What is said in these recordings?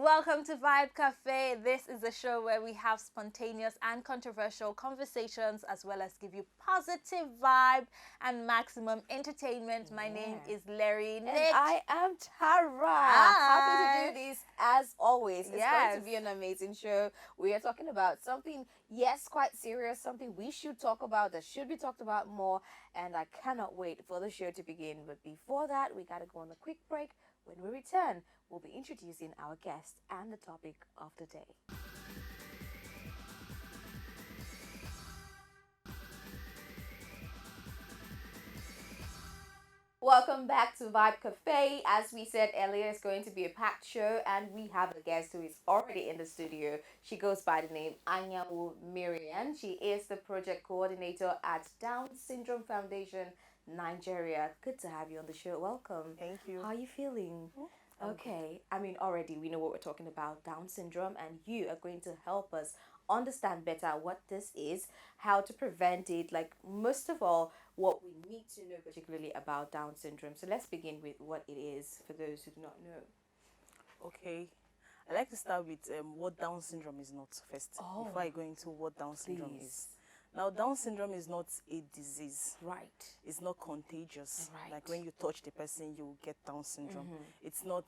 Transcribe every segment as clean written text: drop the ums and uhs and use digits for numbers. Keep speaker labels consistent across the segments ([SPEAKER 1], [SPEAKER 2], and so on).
[SPEAKER 1] Welcome to Vibe Cafe. This is a show where we have spontaneous and controversial conversations as well as give you positive vibe and maximum entertainment. My name is Larry Nick.
[SPEAKER 2] And I am Tara. Happy to do this as always. It's going to be an amazing show. We are talking about something, yes, quite serious, something we should talk about, that should be talked about more. And I cannot wait for the show to begin. But before that, we got to go on a quick break. When we return, we'll be introducing our guest and the topic of the day. Welcome back to Vibe Cafe. As we said earlier, it's going to be a packed show, and we have a guest who is already in the studio. She goes by the name Anyanwu Mirian. She is the project coordinator at Down Syndrome Foundation Nigeria. Good to have you on the show. Welcome.
[SPEAKER 3] Thank you.
[SPEAKER 2] How are you feeling? Okay, I mean, already we know what we're talking about, Down syndrome, and you are going to help us understand better what this is, how to prevent it, like most of all, what we need to know particularly about Down syndrome. So let's begin with what it is for those who do not know.
[SPEAKER 3] Okay. I like to start with what Down syndrome is not first, before I go into what Down syndrome is. Now, Down syndrome is not a disease.
[SPEAKER 2] Right.
[SPEAKER 3] It's not contagious.
[SPEAKER 2] Right.
[SPEAKER 3] Like when you touch the person, you get Down syndrome. It's not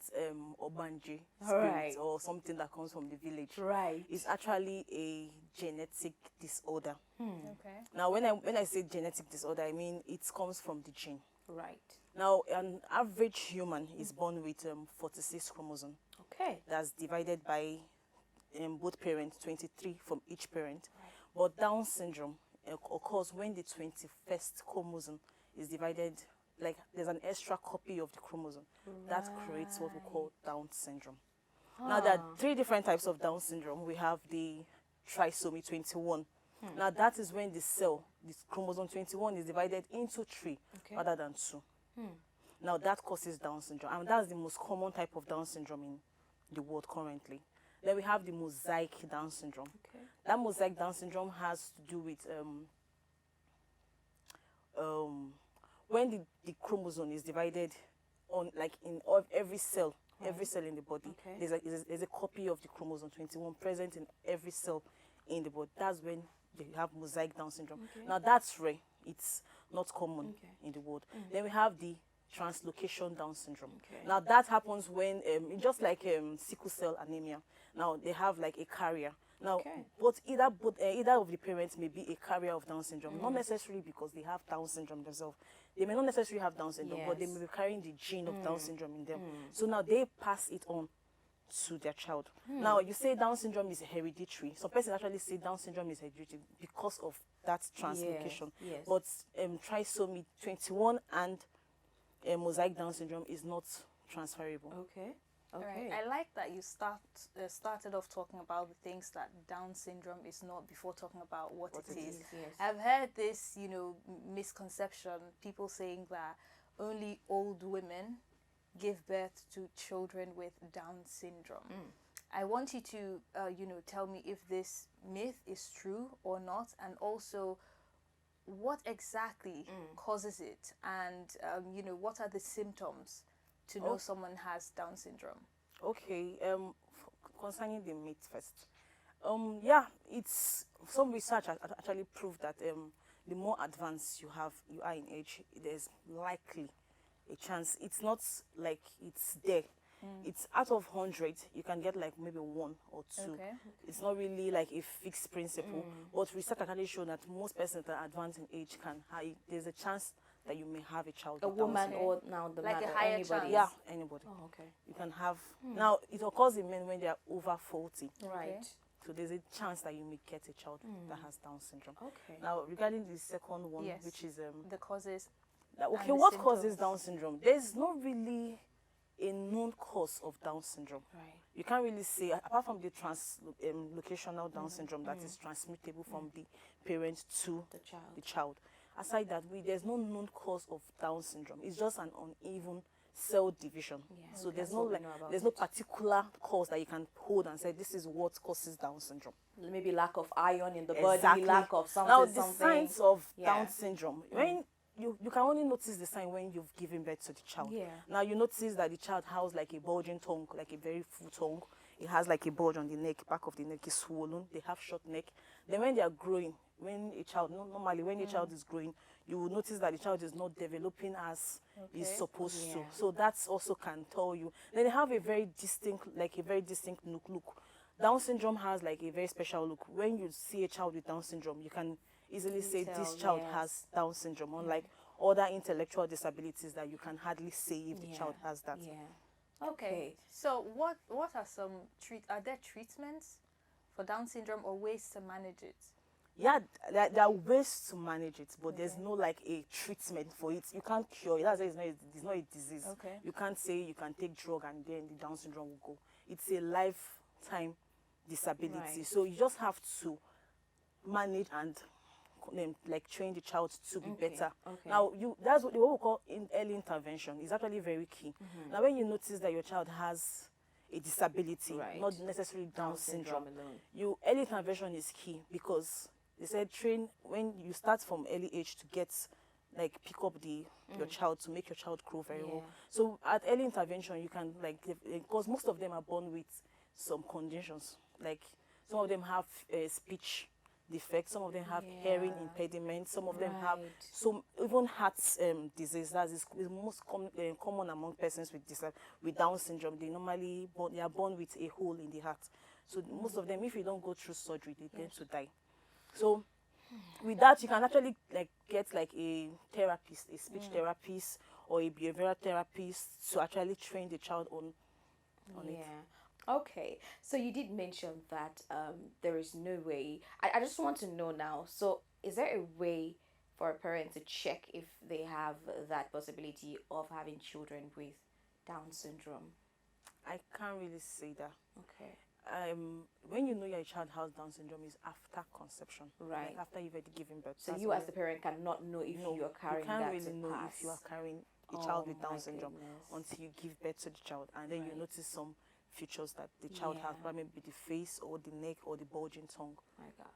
[SPEAKER 3] Obanje
[SPEAKER 2] Right.
[SPEAKER 3] spirit or something that comes from the village.
[SPEAKER 2] Right.
[SPEAKER 3] It's actually a genetic disorder.
[SPEAKER 1] Okay.
[SPEAKER 3] Now, when I say genetic disorder, I mean it comes from the gene.
[SPEAKER 2] Right.
[SPEAKER 3] Now, an average human is born with 46 chromosomes.
[SPEAKER 2] Okay.
[SPEAKER 3] That's divided by both parents, 23 from each parent. Right. But Down syndrome occurs when the 21st chromosome is divided, like there's an extra copy of the chromosome. Right. That creates what we call Down syndrome. Now, there are 3 different types of Down syndrome. We have the trisomy 21. Now, that is when the cell, this chromosome 21, is divided into 3 rather than 2. Now, that causes Down syndrome. And that's the most common type of Down syndrome in the world currently. Then we have the mosaic Down syndrome. Okay. That mosaic Down syndrome has to do with when the chromosome is divided on, like in every cell, every cell in the body. Okay. There's a copy of the chromosome 21 present in every cell in the body. That's when you have mosaic Down syndrome. Okay. Now, that's rare. It's not common in the world. Then we have the translocation Down syndrome. Okay. Now, that happens when, just like sickle cell anemia, now they have like a carrier. Now, either of the parents may be a carrier of Down syndrome, not necessarily because they have Down syndrome themselves. They may not necessarily have Down syndrome, but they may be carrying the gene of Down syndrome in them. So now they pass it on to their child. Now, you say Down syndrome is hereditary. Some persons actually say Down syndrome is hereditary because of that translocation. Yes. But trisomy 21 and mosaic Down syndrome is not transferable.
[SPEAKER 2] Okay.
[SPEAKER 1] Okay. Right. I like that you started off talking about the things that Down syndrome is not before talking about what it is. Yes. I've heard this, misconception, people saying that only old women give birth to children with Down syndrome. I want you to, tell me if this myth is true or not, and also what exactly causes it, and what are the symptoms to know someone has Down syndrome? Okay,
[SPEAKER 3] concerning the myth first. It's some research actually proved that the more advanced you are in age, there's likely a chance. It's not like it's there. It's out of 100, you can get like maybe 1 or 2. Okay. It's not really like a fixed principle. But research actually shows that most persons that are advanced in age there's a chance that you may have a child.
[SPEAKER 2] A woman or now the
[SPEAKER 1] like
[SPEAKER 2] man
[SPEAKER 1] a
[SPEAKER 2] or
[SPEAKER 1] higher
[SPEAKER 2] anybody?
[SPEAKER 1] chance.
[SPEAKER 3] Yeah, anybody.
[SPEAKER 2] Oh, okay.
[SPEAKER 3] You can have. Now, it occurs in men when they are over 40.
[SPEAKER 2] Right.
[SPEAKER 3] Okay. So there's a chance that you may get a child that has Down syndrome.
[SPEAKER 2] Okay.
[SPEAKER 3] Now, regarding the second one, which is
[SPEAKER 1] the causes.
[SPEAKER 3] Okay, what causes Down syndrome? There's not really a known cause of Down syndrome. Right. You can't really say, apart from the translocational Down syndrome that is transmittable from the parent to the child. Aside that, there's no known cause of Down syndrome. It's just an uneven cell division. Yeah, so there's no particular cause that you can hold and say this is what causes Down syndrome.
[SPEAKER 2] Maybe lack of iron in the body, lack of something.
[SPEAKER 3] Now, the signs of Down syndrome. When you can only notice the sign when you've given birth to the child. Yeah. Now, you notice that the child has like a bulging tongue, like a very full tongue. it has like a bulge on the neck, back of the neck is swollen, they have short neck. Then when they are growing, when a child, normally when a child is growing, you will notice that the child is not developing as is supposed to. So that's also can tell you. Then they have a very distinct look. Down syndrome has like a very special look. When you see a child with Down syndrome, you can easily say this child has Down syndrome, unlike other intellectual disabilities that you can hardly say if the child has that.
[SPEAKER 1] Okay. So what are are there treatments for Down syndrome or ways to manage it?
[SPEAKER 3] Yeah, there are ways to manage it, but there's no like a treatment for it. You can't cure it. That's why it's not a disease. You can't say you can take drug and then the Down syndrome will go. It's a lifetime disability. So you just have to manage and like train the child to be better. Now that's what we call early intervention. Is actually very key. Now when you notice that your child has a disability, not necessarily Down syndrome alone, early intervention is key, because they said when you start from early age to get like pick up your child, to make your child grow very well. So at early intervention you can because most of them are born with some conditions, like some of them have speech defect, some of them have hearing impediment, some of them have even heart disease. That is most common among persons with Down syndrome. They are born with a hole in the heart. So most of them, if you don't go through surgery, they tend to die. So with that, you can actually get like a therapist, a speech therapist or a behavioral therapist, to actually train the child on it.
[SPEAKER 2] Okay, so you did mention that there is no way. I just want to know now. So is there a way for a parent to check if they have that possibility of having children with Down syndrome?
[SPEAKER 3] I can't really say that.
[SPEAKER 2] Okay.
[SPEAKER 3] When you know your child has Down syndrome is after conception,
[SPEAKER 2] right?
[SPEAKER 3] Like after you've already given birth.
[SPEAKER 2] So you as the parent cannot know if you are carrying that.
[SPEAKER 3] You can't really know if you are carrying a child with Down syndrome until you give birth to the child, and then you notice some features that the child has, probably maybe the face or the neck or the bulging tongue.
[SPEAKER 2] My God.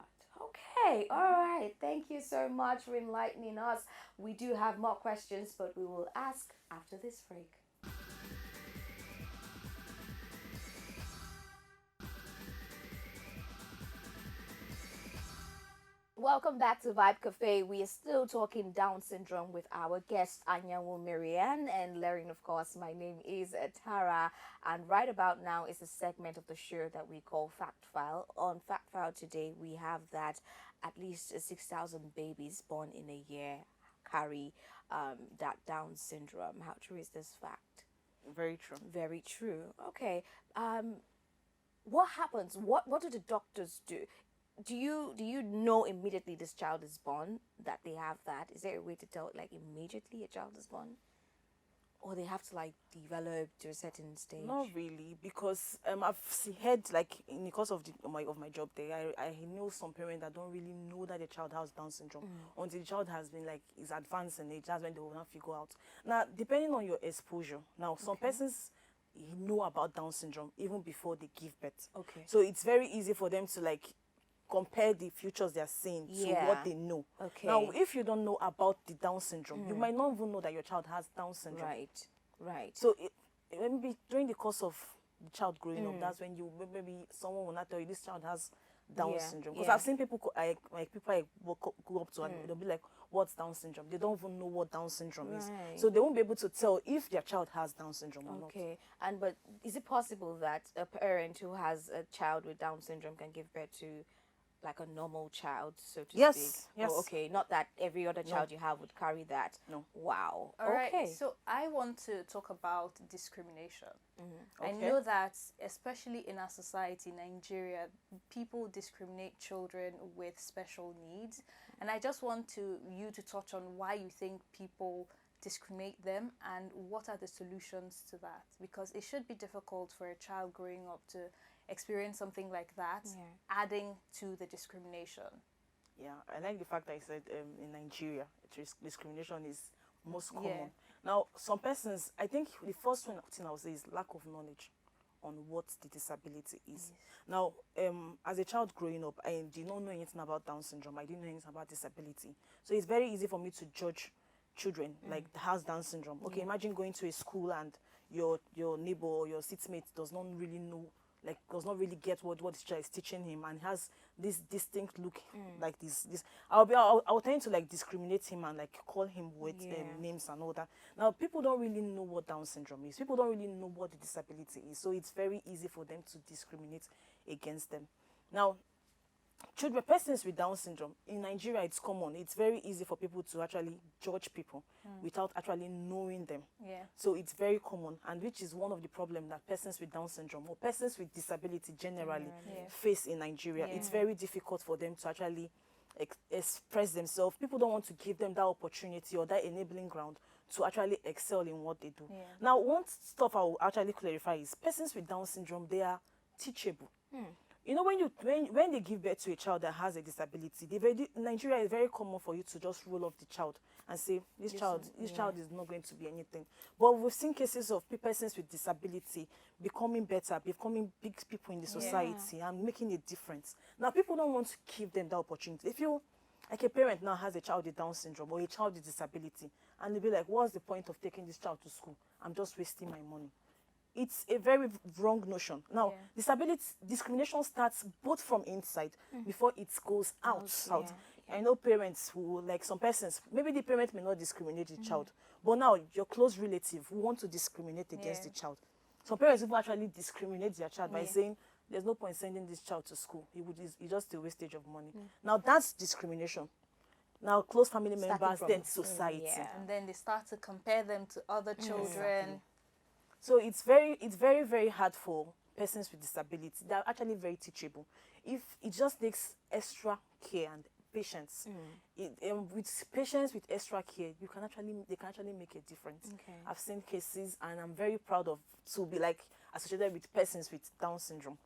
[SPEAKER 2] Okay, all right. Thank you so much for enlightening us. We do have more questions, but we will ask after this break. Welcome back to Vibe Cafe. We are still talking Down syndrome with our guest Anyanwu Mirian and Lerin, of course. My name is Tara, and right about now is a segment of the show that we call Fact File. On Fact File today, we have that at least 6,000 babies born in a year carry that Down syndrome. How true is this fact?
[SPEAKER 3] Very true.
[SPEAKER 2] Very true. Okay. What happens? What do the doctors do? Do you know immediately this child is born that they have that? Is there a way to tell like immediately a child is born, or they have to like develop to a certain stage?
[SPEAKER 3] Not really, because I've heard, like in the course of my job there, I know some parents that don't really know that the child has Down syndrome until the child has been like is advanced in age. That's when they will not figure out. Now, depending on your exposure, now some persons know about Down syndrome even before they give birth.
[SPEAKER 2] Okay.
[SPEAKER 3] So it's very easy for them to like compare the futures they are seeing to what they know.
[SPEAKER 2] Okay.
[SPEAKER 3] Now, if you don't know about the Down syndrome, you might not even know that your child has Down syndrome.
[SPEAKER 2] Right.
[SPEAKER 3] So maybe during the course of the child growing up, that's when maybe someone will not tell you this child has Down syndrome. Because I've seen people people I go up to and they'll be like, "What's Down syndrome?" They don't even know what Down syndrome is, so they won't be able to tell if their child has Down syndrome or not.
[SPEAKER 2] Okay. But is it possible that a parent who has a child with Down syndrome can give birth to like a normal child, so to speak?
[SPEAKER 3] Yes.
[SPEAKER 2] Oh, okay. Not that every other child you have would carry that.
[SPEAKER 3] No.
[SPEAKER 2] Wow.
[SPEAKER 1] All right.
[SPEAKER 2] Okay.
[SPEAKER 1] So I want to talk about discrimination.
[SPEAKER 3] Okay.
[SPEAKER 1] I know that especially in our society, Nigeria, people discriminate children with special needs, and I just want you to touch on why you think people discriminate them and what are the solutions to that, because it should be difficult for a child growing up to experience something like that, adding to the discrimination.
[SPEAKER 3] Yeah, I like the fact that I said in Nigeria, discrimination is most common. Now, some persons, I think the first thing I would say is lack of knowledge on what the disability is. Now, as a child growing up, I did not know anything about Down syndrome. I didn't know anything about disability. So it's very easy for me to judge children like has Down syndrome. Okay, imagine going to a school and your neighbor or your seatmate does not really know like does not really get what the teacher is teaching him, and has this distinct look, like this. I'll tend to like discriminate him and like call him with names and all that. Now people don't really know what Down syndrome is. People don't really know what the disability is, so it's very easy for them to discriminate against them. Now, children, persons with Down syndrome in Nigeria, it's common. It's very easy for people to actually judge people without actually knowing them.
[SPEAKER 1] Yeah.
[SPEAKER 3] So it's very common, and which is one of the problems that persons with Down syndrome or persons with disability generally face in Nigeria. It's very difficult for them to actually express themselves. People don't want to give them that opportunity or that enabling ground to actually excel in what they do.
[SPEAKER 1] Yeah.
[SPEAKER 3] Now, one stuff I will actually clarify is persons with Down syndrome, they are teachable. You know, when they give birth to a child that has a disability, in Nigeria, it's very common for you to just roll off the child and say, this child is not going to be anything. But we've seen cases of persons with disability becoming better, becoming big people in the society and making a difference. Now, people don't want to give them that opportunity. If you, like a parent now has a child with Down syndrome or a child with disability, and they'll be like, what's the point of taking this child to school? I'm just wasting my money. It's a very wrong notion. Now, discrimination starts both from inside before it goes out. I know parents who, like some persons, maybe the parent may not discriminate the child, but now your close relative who want to discriminate against the child. Some parents will actually discriminate their child by saying, there's no point sending this child to school. It's just a wastage of money. Now, that's discrimination. Now, close family members, then society.
[SPEAKER 1] And then they start to compare them to other children.
[SPEAKER 3] Exactly. So it's very, very hard for persons with disability. They're actually very teachable. If it just takes extra care and patience, with patients with extra care, they can actually make a difference. I've seen cases, and I'm very proud to be like associated with persons with Down syndrome.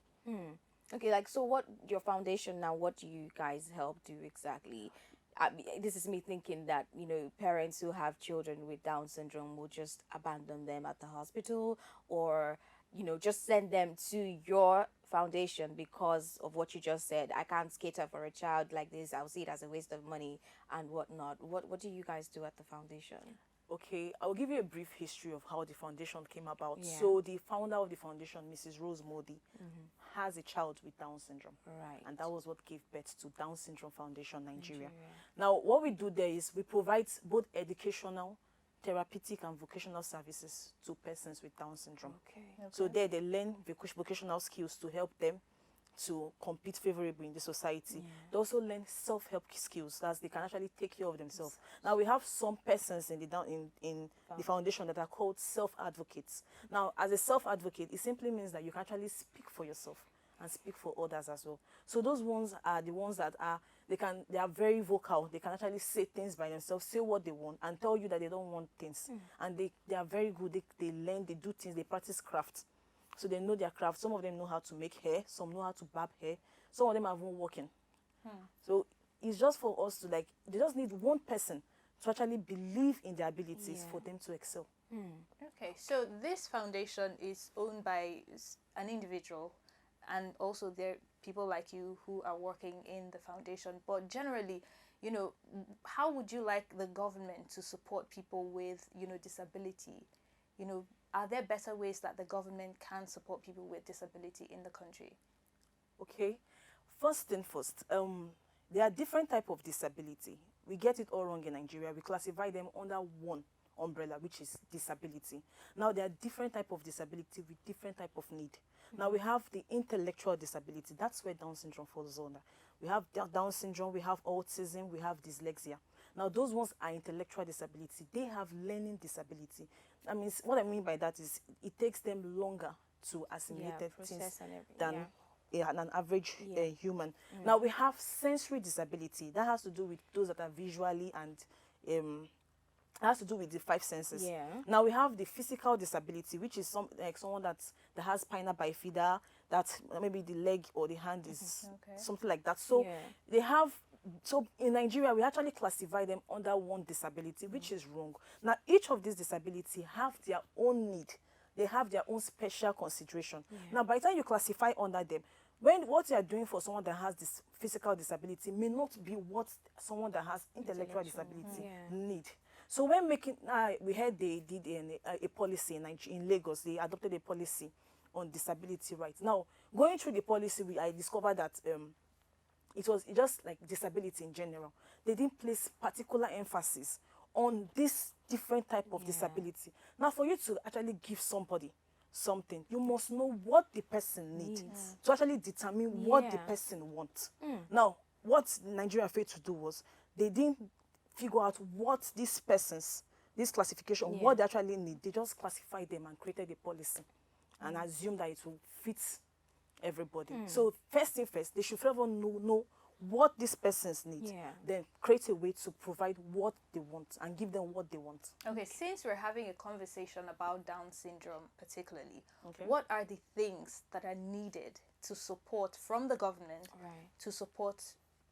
[SPEAKER 2] Okay, like, so what your foundation now? What do you guys help do exactly? This is me thinking that, you know, parents who have children with Down syndrome will just abandon them at the hospital, or, you know, just send them to your foundation because of what you just said. I can't cater for a child like this. I'll see it as a waste of money and whatnot. What do you guys do at the foundation?
[SPEAKER 3] Okay, I'll give you a brief history of how the foundation came about. So the founder of the foundation, Mrs. Rose Modi, has a child with Down syndrome.
[SPEAKER 2] Right.
[SPEAKER 3] And that was what gave birth to Down Syndrome Foundation Nigeria. Now, what we do there is we provide both educational, therapeutic, and vocational services to persons with Down syndrome. So there they learn vocational skills to help them to compete favorably in the society. They also learn self-help skills, as they can actually take care of themselves. Now, we have some persons in the foundation that are called self-advocates. Now, as a self-advocate, it simply means that you can actually speak for yourself and speak for others as well. So those ones are the ones that they are very vocal. They can actually say things by themselves, say what they want, and tell you that they don't want things. And they are very good. They learn, they do things, they practice craft. So they know their craft. Some of them know how to make hair. Some know how to barb hair. Some of them are even working. So it's just for us to, like, they just need one person to actually believe in their abilities for them to excel.
[SPEAKER 1] Okay, so this foundation is owned by an individual, and also there are people like you who are working in the foundation. But generally, you know, how would you like the government to support people with, you know, disability? You know, are there better ways that the government can support people with disability in the country?
[SPEAKER 3] Okay, first thing first, there are different types of disability. We get it all wrong in Nigeria. We classify them under one umbrella, which is disability. Now, there are different types of disability with different type of need. Now, we have the intellectual disability. That's where Down syndrome falls under. We have Down syndrome, we have autism, we have dyslexia. Now, those ones are intellectual disability. They have learning disability. I mean, what I mean by that is it takes them longer to assimilate things than an average human. Now, we have sensory disability. That has to do with those that are visually and has to do with the five senses. Now, we have the physical disability, which is someone that has spina bifida, that maybe the leg or the hand is something like that. So they have. So in Nigeria, we actually classify them under one disability, which is wrong. Now, each of these disabilities have their own need. They have their own special consideration. Now, by the time you classify under them, what you are doing for someone that has this physical disability may not be what someone that has intellectual disability need. So when we heard they did a policy in Lagos, they adopted a policy on disability rights. Now, going through the policy, I discovered that it was just like disability in general. They didn't place particular emphasis on this different type of disability. Now, for you to actually give somebody something, you must know what the person needs to actually determine what the person wants. Now, what Nigeria failed to do was they didn't figure out what this classification, what they actually need. They just classified them and created a policy and assumed that it will fit everybody. So first thing first, they should first know what these persons need, then create a way to provide what they want and give them what they want.
[SPEAKER 1] Okay, since we're having a conversation about Down syndrome particularly, what are the things that are needed to support from the government to support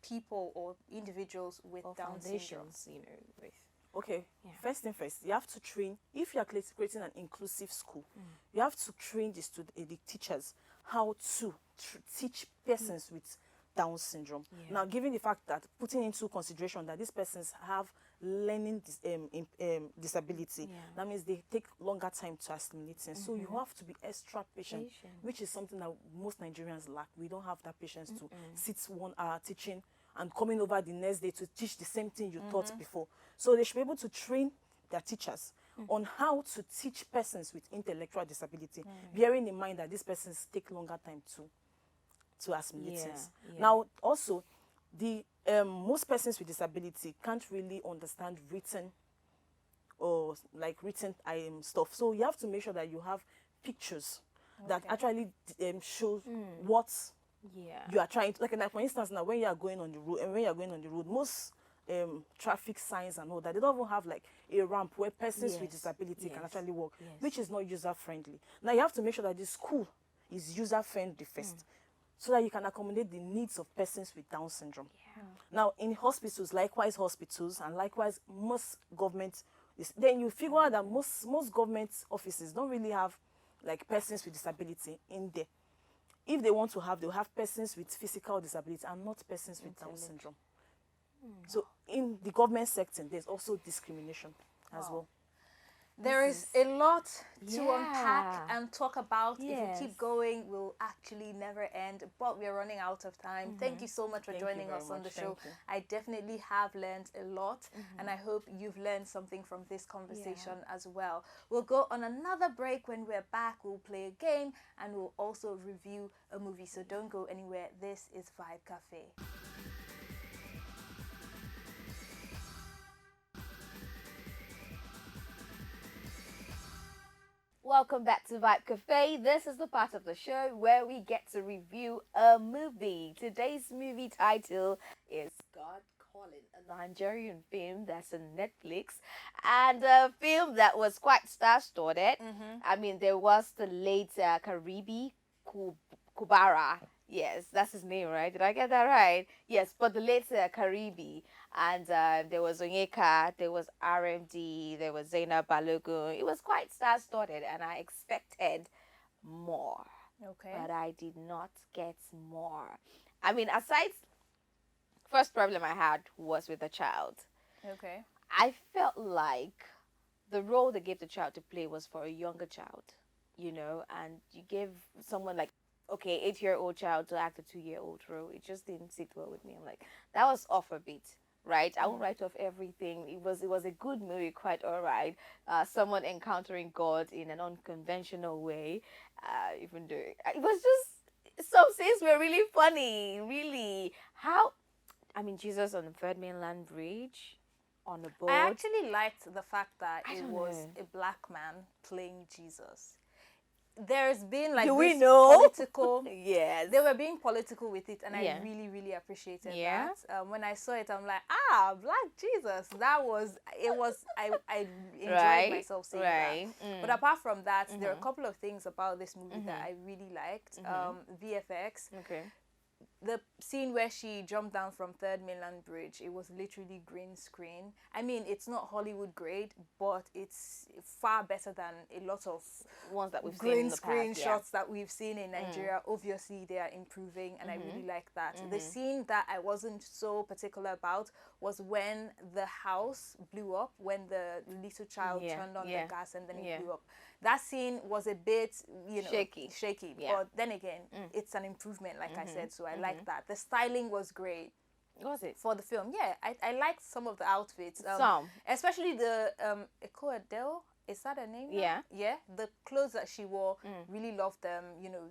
[SPEAKER 1] people or individuals with Down syndrome?
[SPEAKER 3] Okay, first thing first, you have to train, if you are creating an inclusive school, you have to train the teachers how to teach persons with Down syndrome. Now, given the fact that putting into consideration that these persons have learning disability, that means they take longer time to assimilate things. So you have to be extra patient, which is something that most Nigerians lack. We don't have that patience to sit 1 hour teaching and coming over the next day to teach the same thing you taught before. So they should be able to train their teachers on how to teach persons with intellectual disability, bearing in mind that these persons take longer time to assimilate things. Now, also, the most persons with disability can't really understand written or like written stuff. So you have to make sure that you have pictures that actually show what you are trying to, like for instance, now when you are going on the road, most traffic signs and all that, they don't even have like a ramp where persons with disability can actually walk, which is not user friendly. Now you have to make sure that the school is user friendly first, so that you can accommodate the needs of persons with Down syndrome. Now, in hospitals, and likewise most government, then you figure out that most government offices don't really have like persons with disability in there. If they want to have, they'll have persons with physical disability and not persons with Down syndrome. So in the government sector, there's also discrimination as well.
[SPEAKER 1] There is a lot to unpack and talk about. If we keep going, we'll actually never end, but we're running out of time. Thank you so much for joining us on the show. I definitely have learned a lot, and I hope you've learned something from this conversation as well. We'll go on another break. When we're back, we'll play a game, and we'll also review a movie. So don't go anywhere. This is Vibe Cafe.
[SPEAKER 2] Welcome back to Vibe Cafe. This is the part of the show where we get to review a movie. Today's movie title is God Calling, a Nigerian film that's on Netflix, and a film that was quite star-studded. I mean, there was the late Karibi Kubara. Yes, that's his name, right? Did I get that right? Yes, but the late Karibi. And there was Onyeka, there was RMD, there was Zainab Balogun. It was quite star-studded, and I expected more. But I did not get more. I mean, first problem I had was with the child. I felt like the role they gave the child to play was for a younger child, and you gave someone like, 8-year-old child to act a 2-year-old role. It just didn't sit well with me. I'm like, that was off a bit. Right, I won't write off everything. It was a good movie, quite all right. Someone encountering God in an unconventional way, even though it was just some scenes were really funny. Really, Jesus on the Third Mainland Bridge, on a boat.
[SPEAKER 1] I actually liked the fact that it was a black man playing Jesus. There's been like political they were being political with it, and I really appreciated that. When I saw it, I'm like, black Jesus. I enjoyed myself seeing that. But apart from that, there are a couple of things about this movie that I really liked. VFX. The scene where she jumped down from Third Mainland Bridge, it was literally green screen. I mean, it's not Hollywood grade, but it's far better than a lot of
[SPEAKER 2] ones that we've
[SPEAKER 1] green
[SPEAKER 2] seen in the
[SPEAKER 1] screen
[SPEAKER 2] past,
[SPEAKER 1] shots that we've seen in Nigeria. Obviously, they are improving, and I really like that. The scene that I wasn't so particular about was when the house blew up, when the little child turned on the gas and then it blew up. that scene was a bit,
[SPEAKER 2] shaky.
[SPEAKER 1] Yeah. But then again, it's an improvement, like I said. So I like that. The styling was great.
[SPEAKER 2] Was it?
[SPEAKER 1] For the film, yeah. I liked some of the outfits. Especially the Eko Adele. Is that her name?
[SPEAKER 2] Yeah.
[SPEAKER 1] Yeah. The clothes that she wore, really loved them.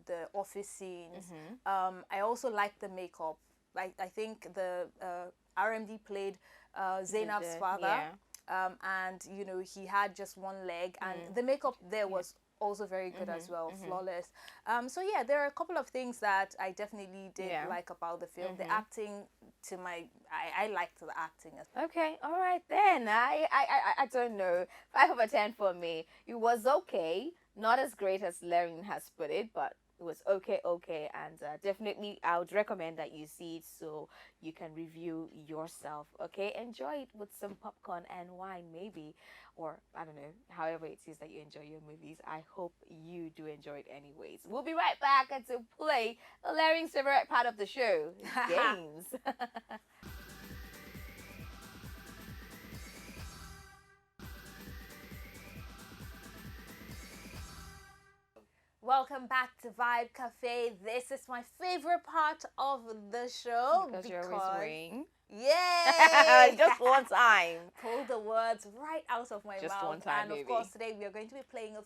[SPEAKER 1] The office scenes. I also liked the makeup. Like, I think the RMD played Zainab's father.
[SPEAKER 2] Yeah.
[SPEAKER 1] And he had just one leg, and the makeup there was also very good as well, flawless. So yeah, there are a couple of things that I definitely did like about the film. The acting, I liked the acting.
[SPEAKER 2] Okay, all right then. I don't know. 5/10 for me. It was okay, not as great as Laren has put it, but it was okay, and definitely I would recommend that you see it so you can review yourself. Okay, enjoy it with some popcorn and wine maybe, or I don't know, however it is that you enjoy your movies. I hope you do enjoy it anyways. We'll be right back to play Laren's favorite part of the show, games.
[SPEAKER 1] Welcome back to Vibe Cafe. This is my favorite part of the show
[SPEAKER 2] because you're always weighing.
[SPEAKER 1] Yay!
[SPEAKER 2] Just one time.
[SPEAKER 1] Pull the words right out of my mouth.
[SPEAKER 2] Just one time,
[SPEAKER 1] and of course, today we are going to be playing a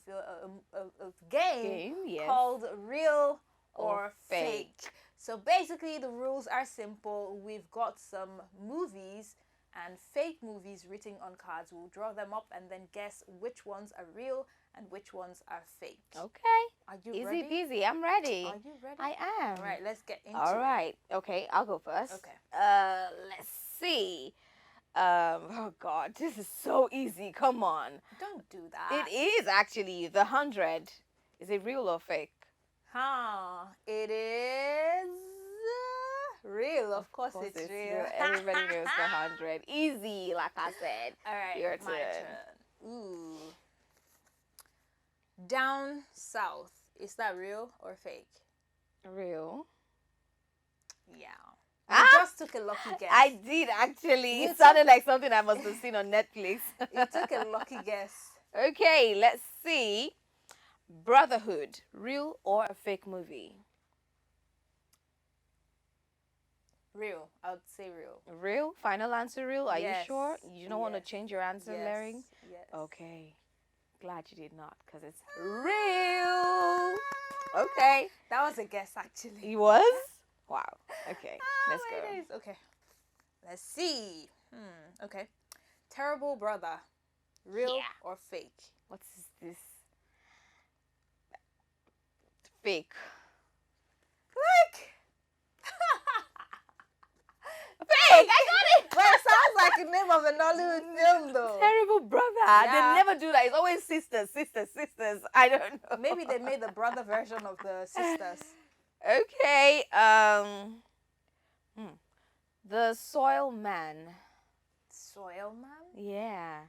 [SPEAKER 1] game
[SPEAKER 2] yes.
[SPEAKER 1] called Real or Fake. So basically, the rules are simple. We've got some movies and fake movies written on cards. We'll draw them up and then guess which ones are real and which ones are fake.
[SPEAKER 2] Okay.
[SPEAKER 1] Are you ready?
[SPEAKER 2] Easy peasy. I'm ready.
[SPEAKER 1] Are you ready?
[SPEAKER 2] I am.
[SPEAKER 1] All right, let's get into it.
[SPEAKER 2] All right. Okay, I'll go first.
[SPEAKER 1] Okay.
[SPEAKER 2] Let's see. Oh God, this is so easy. Come on.
[SPEAKER 1] Don't do that.
[SPEAKER 2] It is actually the 100. Is it real or fake?
[SPEAKER 1] It is real. Of course it's real.
[SPEAKER 2] Everybody knows the 100. Easy, like I said.
[SPEAKER 1] All right,
[SPEAKER 2] your
[SPEAKER 1] my turn. Ooh. Down south. Is that real or fake?
[SPEAKER 2] Real.
[SPEAKER 1] Yeah. You just took a lucky guess.
[SPEAKER 2] I did actually. It sounded like something I must have seen on Netflix.
[SPEAKER 1] You took a lucky guess.
[SPEAKER 2] Okay, let's see. Brotherhood, real or a fake movie?
[SPEAKER 1] Real. I would say real.
[SPEAKER 2] Real? Final answer real? Are
[SPEAKER 1] yes.
[SPEAKER 2] you sure? You don't want to change your answer,
[SPEAKER 1] yes.
[SPEAKER 2] Larry?
[SPEAKER 1] Yes.
[SPEAKER 2] Okay. Glad you did not, because it's real. Okay.
[SPEAKER 1] That was a guess, actually.
[SPEAKER 2] It was? Wow. Okay. Let's go.
[SPEAKER 1] Days. Okay. Let's see. Okay. Terrible Brother. Real or fake?
[SPEAKER 2] What is this? Fake.
[SPEAKER 1] Like.
[SPEAKER 2] Fake! I got it!
[SPEAKER 1] Well, it sounds like the name of a Nollywood film, though.
[SPEAKER 2] Terrible Brother.
[SPEAKER 1] Yeah.
[SPEAKER 2] They never do that. It's always sisters. I don't know.
[SPEAKER 1] Maybe they made the brother version of the sisters.
[SPEAKER 2] Okay. The Soil Man.
[SPEAKER 1] Soil Man?
[SPEAKER 2] Yeah.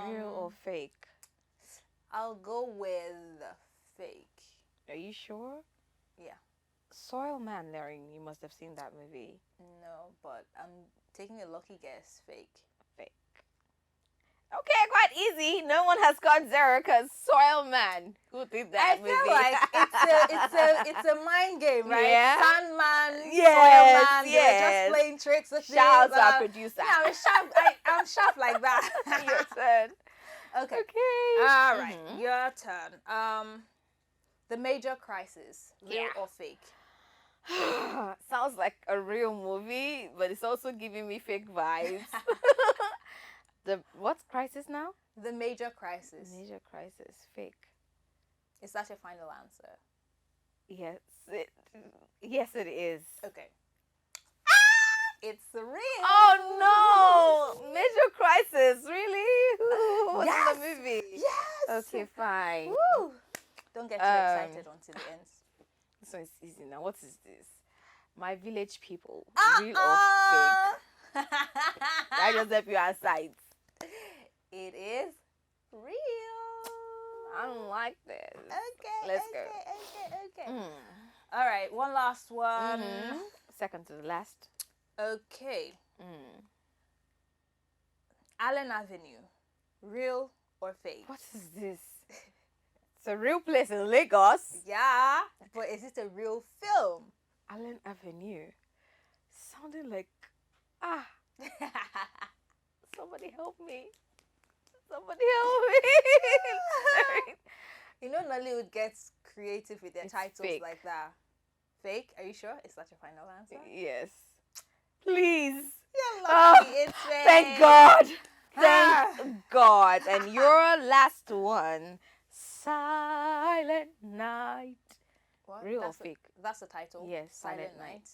[SPEAKER 2] Real or fake?
[SPEAKER 1] I'll go with fake.
[SPEAKER 2] Are you sure?
[SPEAKER 1] Yeah.
[SPEAKER 2] Soil Man, Larry, you must have seen that movie.
[SPEAKER 1] No, but I'm taking a lucky guess. Fake.
[SPEAKER 2] Fake. Okay, quite easy. No one has got zero because Soil Man. Who did that movie?
[SPEAKER 1] I feel like it's a mind game, right?
[SPEAKER 2] Yeah.
[SPEAKER 1] Sandman,
[SPEAKER 2] yes,
[SPEAKER 1] Soil Man,
[SPEAKER 2] yes.
[SPEAKER 1] they're just playing tricks with me.
[SPEAKER 2] Shout out to our producer.
[SPEAKER 1] Yeah, I'm sharp like that.
[SPEAKER 2] Your turn.
[SPEAKER 1] Okay.
[SPEAKER 2] Okay.
[SPEAKER 1] All right, your turn. The Major Crisis. Real or fake?
[SPEAKER 2] Sounds like a real movie, but it's also giving me fake vibes. What's crisis now?
[SPEAKER 1] The Major Crisis.
[SPEAKER 2] Major Crisis. Fake.
[SPEAKER 1] Is that your final answer?
[SPEAKER 2] Yes. Yes, it is.
[SPEAKER 1] Okay. It's real.
[SPEAKER 2] Oh no! Major Crisis. Really? What's
[SPEAKER 1] yes.
[SPEAKER 2] in the movie?
[SPEAKER 1] Yes.
[SPEAKER 2] Okay, fine.
[SPEAKER 1] Woo. Don't get too excited until the end.
[SPEAKER 2] This one is easy now. What is this? My Village People. Real or fake? I just help you outside.
[SPEAKER 1] It is real.
[SPEAKER 2] I don't like this.
[SPEAKER 1] Okay.
[SPEAKER 2] Let's go.
[SPEAKER 1] Okay. All right. One last one.
[SPEAKER 2] Second to the last.
[SPEAKER 1] Okay. Allen Avenue. Real or fake?
[SPEAKER 2] What is this? It's a real place in Lagos.
[SPEAKER 1] Yeah, but is it a real film?
[SPEAKER 2] Allen Avenue. Sounding like somebody help me. Somebody help me.
[SPEAKER 1] You know, Nollywood gets creative with their titles
[SPEAKER 2] fake.
[SPEAKER 1] like that. Fake? Are you sure? Is that your final answer?
[SPEAKER 2] Yes. Please.
[SPEAKER 1] You're lucky. It's fake.
[SPEAKER 2] Thank God. Thank God. And your last one, Silent Night.
[SPEAKER 1] What?
[SPEAKER 2] Real or fake?
[SPEAKER 1] That's the title?
[SPEAKER 2] Yes,
[SPEAKER 1] Silent Night.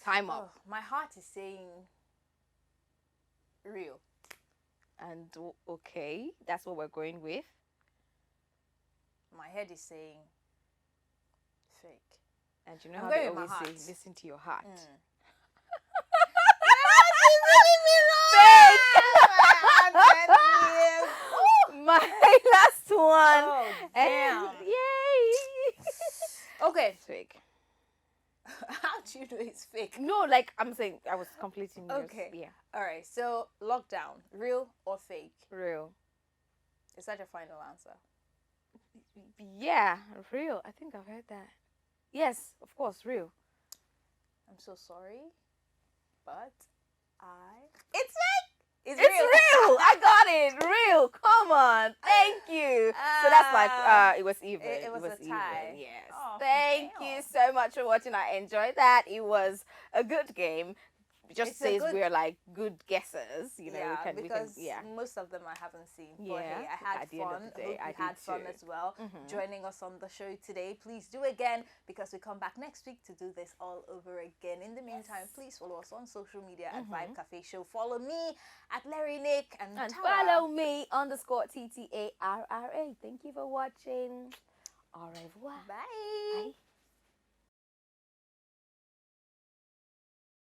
[SPEAKER 2] Time up.
[SPEAKER 1] Oh, my heart is saying real.
[SPEAKER 2] And okay, that's what we're going with.
[SPEAKER 1] My head is saying fake.
[SPEAKER 2] And you know
[SPEAKER 1] I'm
[SPEAKER 2] how
[SPEAKER 1] going
[SPEAKER 2] they
[SPEAKER 1] with my
[SPEAKER 2] always
[SPEAKER 1] heart.
[SPEAKER 2] say, listen to your heart. My last one.
[SPEAKER 1] Oh, damn.
[SPEAKER 2] Yay.
[SPEAKER 1] Okay.
[SPEAKER 2] It's fake.
[SPEAKER 1] How do you know it's fake?
[SPEAKER 2] No, like I'm saying, I was completing yours.
[SPEAKER 1] Okay.
[SPEAKER 2] Yeah.
[SPEAKER 1] All right. So, lockdown, real or fake?
[SPEAKER 2] Real.
[SPEAKER 1] Is that your final answer?
[SPEAKER 2] Yeah, real. I think I've heard that. Yes, of course, real.
[SPEAKER 1] I'm so sorry, but it's fake.
[SPEAKER 2] It's real. I got it. Real. Come on. Thank you. So that's like it was even.
[SPEAKER 1] It was a tie.
[SPEAKER 2] Even. Yes.
[SPEAKER 1] Oh,
[SPEAKER 2] Thank you so much for watching. I enjoyed that. It was a good game. It just says we're like good guessers, you know.
[SPEAKER 1] Yeah, because
[SPEAKER 2] yeah.
[SPEAKER 1] most of them I haven't seen.
[SPEAKER 2] Yeah,
[SPEAKER 1] But hey, I had
[SPEAKER 2] at the end
[SPEAKER 1] fun.
[SPEAKER 2] of the day,
[SPEAKER 1] Hope you
[SPEAKER 2] I
[SPEAKER 1] had
[SPEAKER 2] did
[SPEAKER 1] fun
[SPEAKER 2] too.
[SPEAKER 1] as well. Joining us on the show today. Please do again because we come back next week to do this all over again. In the meantime, please follow us on social media at Vibe Cafe Show. Follow me at Larry Nick and Tara.
[SPEAKER 2] Follow me _TTARRA. Thank you for watching. Au revoir.
[SPEAKER 1] Bye.
[SPEAKER 2] Bye.